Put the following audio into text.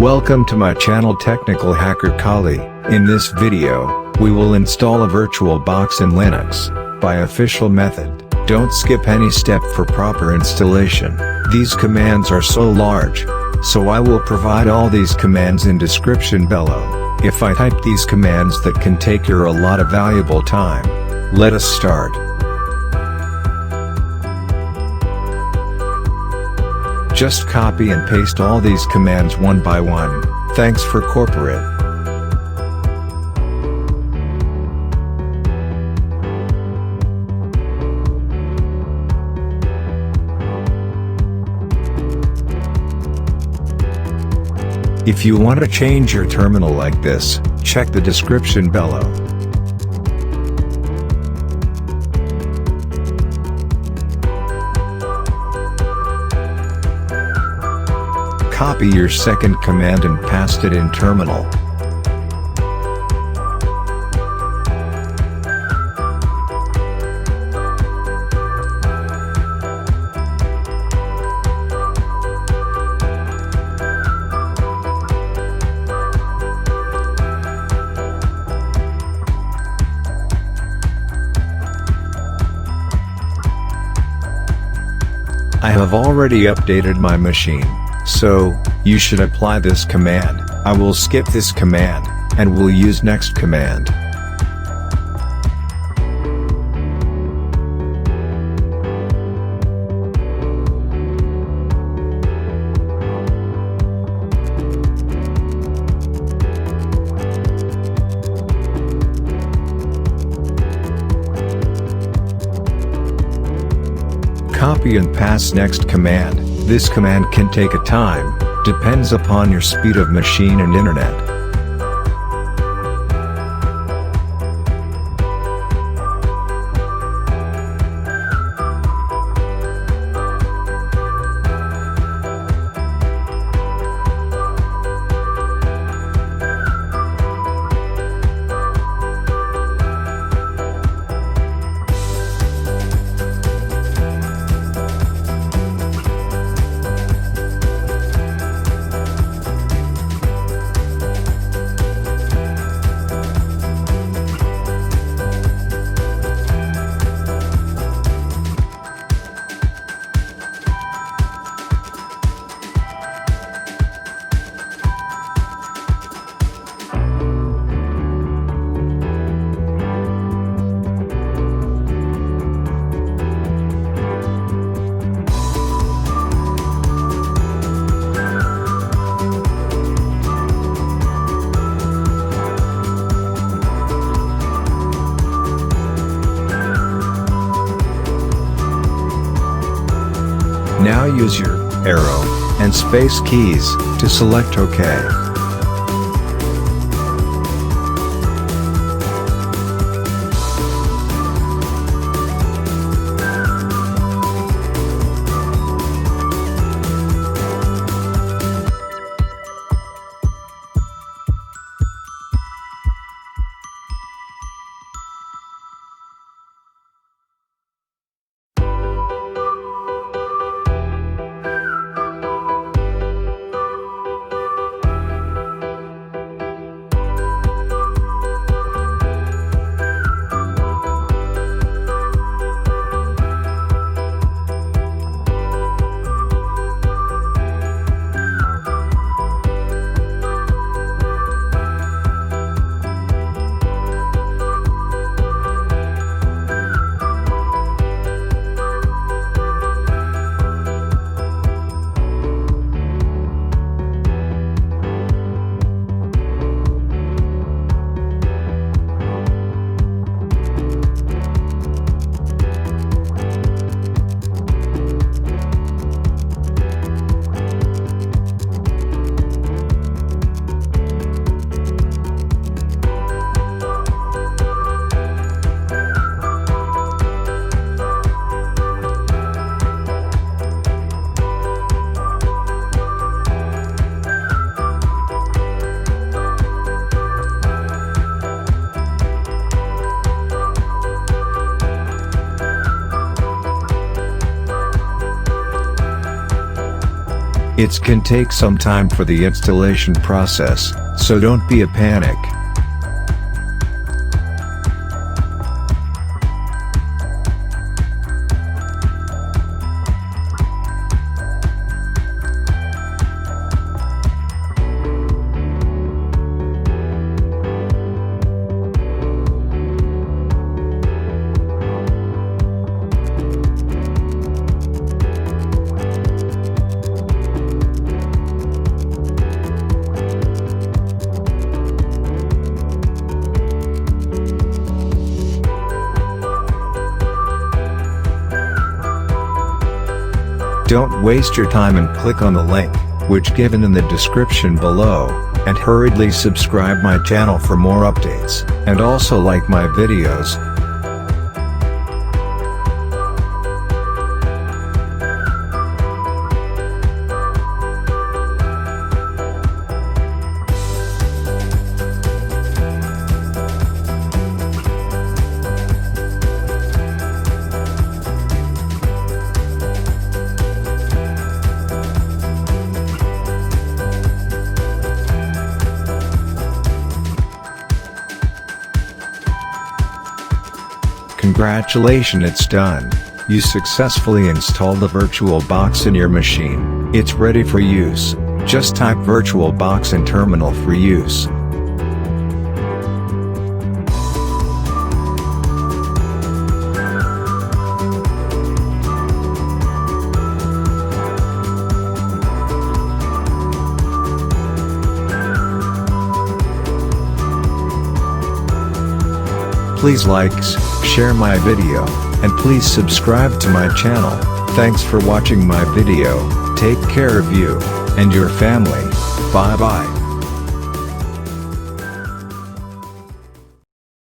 Welcome to my channel Technical Hacker Kali. In this video, we will install a VirtualBox in Linux by official method. Don't skip any step for proper installation. These commands are so large, so I will provide all these commands in description below. If I type these commands, that can take you a lot of valuable time. Let us start. Just copy and paste all these commands one by one. Thanks for corporate. If you want to change your terminal like this, check the description below. Copy your second command and paste it in terminal. I have already updated my machine, so you should apply this command. I will skip this command, and will use next command. Copy and paste next command. This command can take a time, depends upon your speed of machine and internet. Now use your arrow and space keys to select OK. It can take some time for the installation process, so don't be a panic. Don't waste your time and click on the link, which given in the description below, and hurriedly subscribe my channel for more updates, and also like my videos. Congratulations, it's done. You successfully installed the VirtualBox in your machine. It's ready for use. Just type VirtualBox in terminal for use. Please like, share my video, and please subscribe to my channel. Thanks for watching my video. Take care of you and your family. Bye bye.